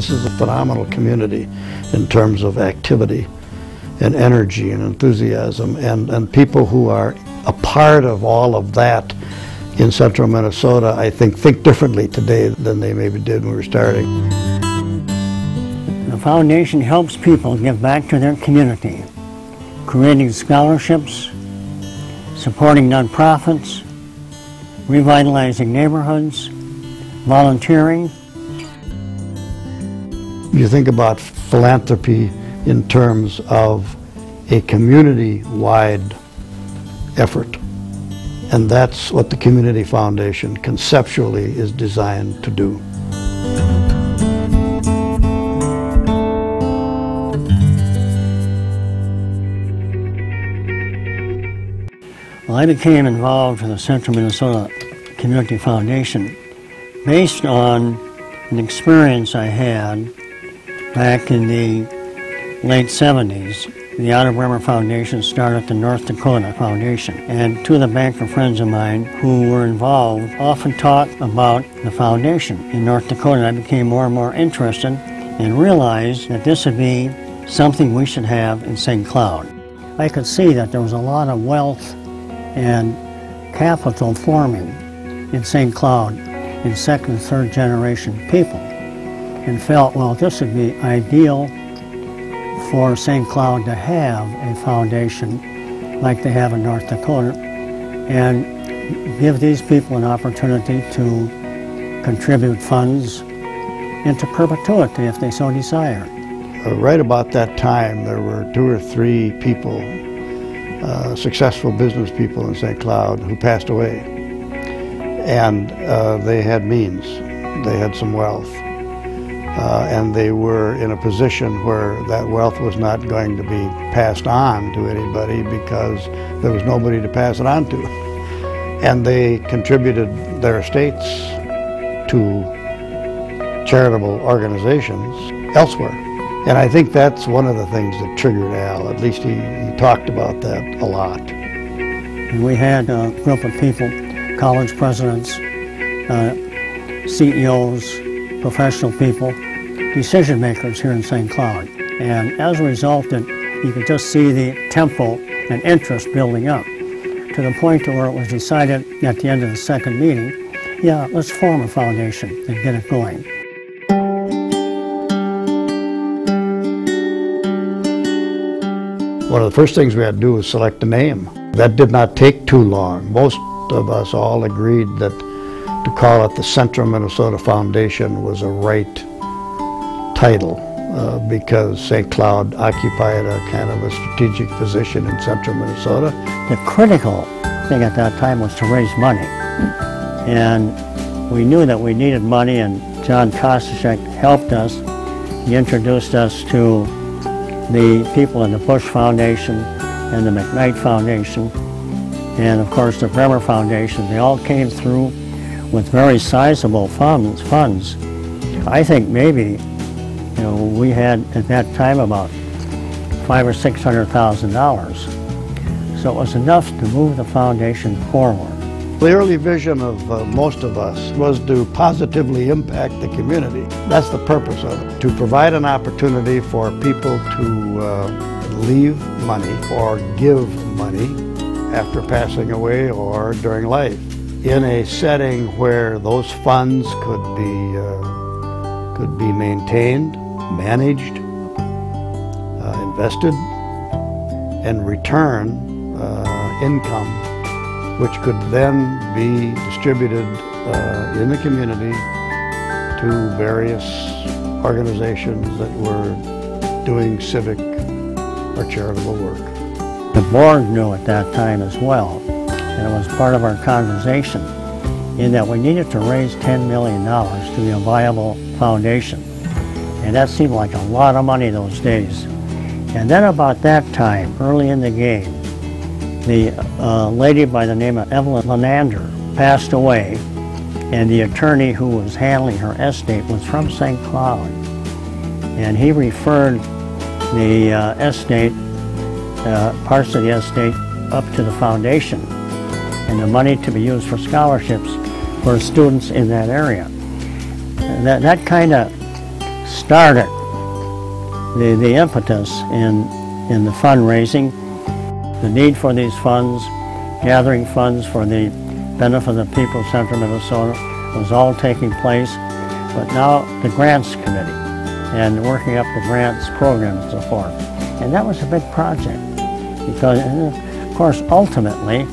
This is a phenomenal community in terms of activity and energy and enthusiasm, and people who are a part of all of that in central Minnesota, I think differently today than they maybe did when we were starting. The foundation helps people give back to their community, creating scholarships, supporting nonprofits, revitalizing neighborhoods, volunteering. You think about philanthropy in terms of a community-wide effort, and that's what the Community Foundation conceptually is designed to do. Well, I became involved in the Central Minnesota Community Foundation based on an experience I had back in the late 70s. The Outer Bremer Foundation started the North Dakota Foundation, and two of the banker friends of mine who were involved often talked about the foundation in North Dakota, and I became more and more interested and realized that this would be something we should have in St. Cloud. I could see that there was a lot of wealth and capital forming in St. Cloud in second and third generation people, and felt, well, this would be ideal for St. Cloud to have a foundation like they have in North Dakota and give these people an opportunity to contribute funds into perpetuity if they so desire. Right about that time, there were 2 or 3 people, successful business people in St. Cloud, who passed away. And they had means, they had some wealth. And they were in a position where that wealth was not going to be passed on to anybody because there was nobody to pass it on to. And they contributed their estates to charitable organizations elsewhere. And I think that's one of the things that triggered Al. At least he talked about that a lot. And we had a group of people, college presidents, CEOs, professional people, decision makers here in St. Cloud. And as a result, you could just see the tempo and interest building up to the point to where it was decided at the end of the second meeting, yeah, let's form a foundation and get it going. One of the first things we had to do was select a name. That did not take too long. Most of us all agreed that to call it the Central Minnesota Foundation was a right title because St. Cloud occupied a kind of a strategic position in central Minnesota. The critical thing at that time was to raise money. And we knew that we needed money, and John Kostashek helped us. He introduced us to the people in the Bush Foundation and the McKnight Foundation, and of course the Bremer Foundation. They all came through with very sizable funds. I think maybe, you know, we had at that time about $500,000 or $600,000. So it was enough to move the foundation forward. The early vision of most of us was to positively impact the community. That's the purpose of it, to provide an opportunity for people to leave money or give money after passing away or during life in a setting where those funds could be maintained, managed, invested, and return income, which could then be distributed in the community to various organizations that were doing civic or charitable work. The board knew at that time as well, and it was part of our conversation, in that we needed to raise $10 million to be a viable foundation. And that seemed like a lot of money those days. And then about that time, early in the game, the lady by the name of Evelyn Lenander passed away, and the attorney who was handling her estate was from St. Cloud. And he referred the estate, parts of the estate, up to the foundation, and the money to be used for scholarships for students in that area. And that kind of started the impetus in the fundraising, the need for these funds, gathering funds for the benefit of the people of Central Minnesota was all taking place. But now the grants committee and working up the grants program and so forth. And that was a big project because, of course, ultimately,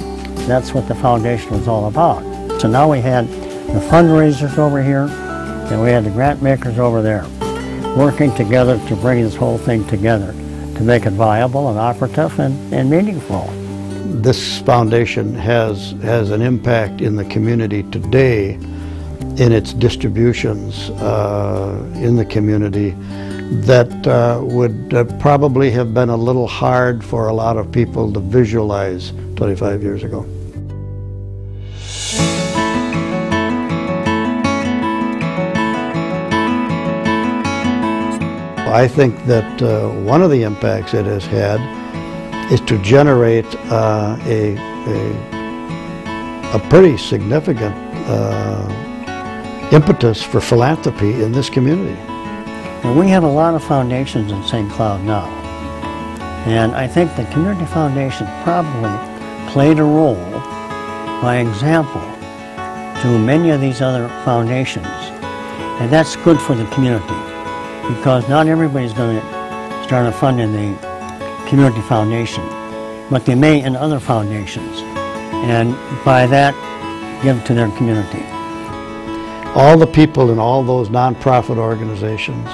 that's what the foundation was all about. So now we had the fundraisers over here and we had the grant makers over there working together to bring this whole thing together to make it viable and operative and meaningful. This foundation has an impact in the community today in its distributions in the community that would probably have been a little hard for a lot of people to visualize 25 years ago. I think that one of the impacts it has had is to generate a pretty significant impetus for philanthropy in this community. And we have a lot of foundations in St. Cloud now. And I think the Community Foundation probably played a role by example to many of these other foundations. And that's good for the community because not everybody's going to start a fund in the Community Foundation, but they may in other foundations. And by that, give to their community. All the people in all those nonprofit organizations,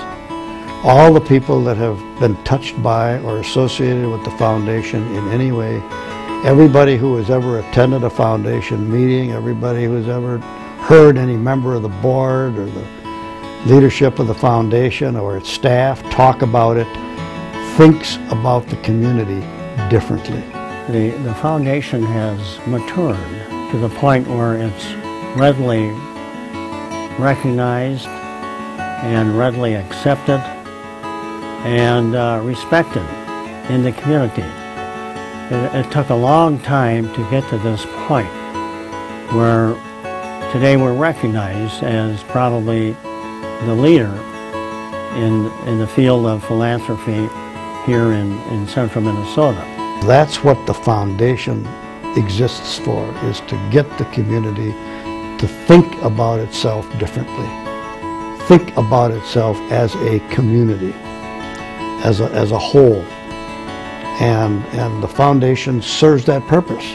all the people that have been touched by or associated with the foundation in any way, everybody who has ever attended a foundation meeting, everybody who has ever heard any member of the board or the leadership of the foundation or its staff talk about it, thinks about the community differently. The foundation has matured to the point where it's readily recognized and readily accepted and respected in the community. It took a long time to get to this point where today we're recognized as probably the leader in the field of philanthropy here in central Minnesota. That's what the foundation exists for, is to get the community to think about itself differently. Think about itself as a community, as a whole. And the foundation serves that purpose.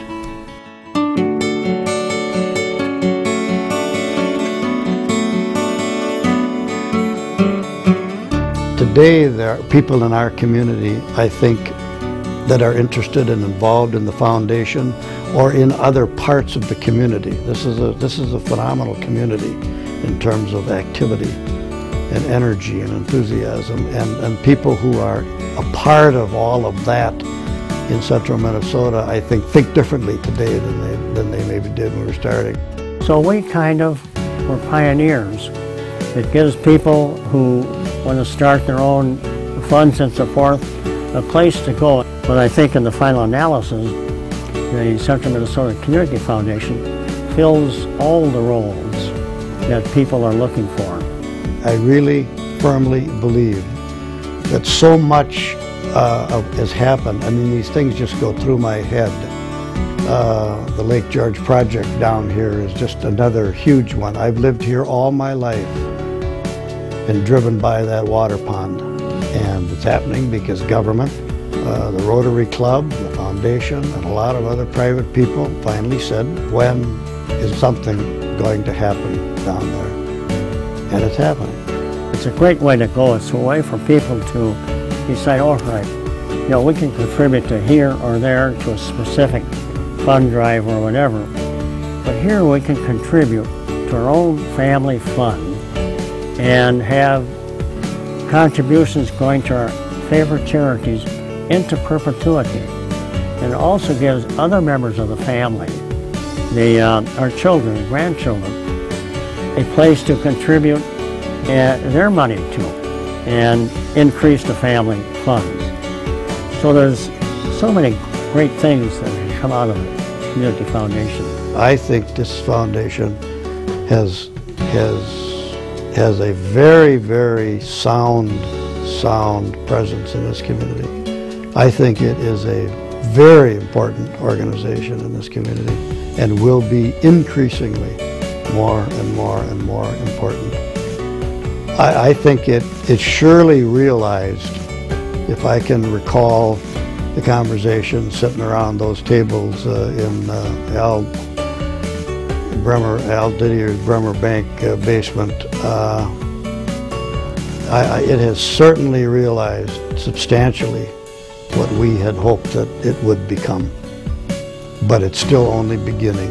Today, there are people in our community, I think, that are interested and involved in the foundation or in other parts of the community. This is a phenomenal community in terms of activity and energy and enthusiasm, and people who are a part of all of that in central Minnesota, I think differently today than they maybe did when we were starting. So we kind of were pioneers. It gives people who want to start their own funds and so forth a place to go. But I think in the final analysis, the Central Minnesota Community Foundation fills all the roles that people are looking for. I really firmly believe that so much has happened. I mean, these things just go through my head. The Lake George project down here is just another huge one. I've lived here all my life and driven by that water pond. And it's happening because government, the Rotary Club, the foundation, and a lot of other private people finally said, when is something going to happen down there? And it's happening. It's a great way to go. It's a way for people to decide, all right, you know, we can contribute to here or there to a specific fund drive or whatever. But here we can contribute to our own family fund and have contributions going to our favorite charities into perpetuity. And it also gives other members of the family, our children and grandchildren, a place to contribute their money to and increase the family funds. So there's so many great things that come out of the Community Foundation. I think this foundation has has a very, very sound presence in this community. I think it is a very important organization in this community and will be increasingly more and more and more important. I think it surely realized, if I can recall the conversation sitting around those tables in Al Didier's Bremer Bank basement, it has certainly realized substantially what we had hoped that it would become. But it's still only beginning.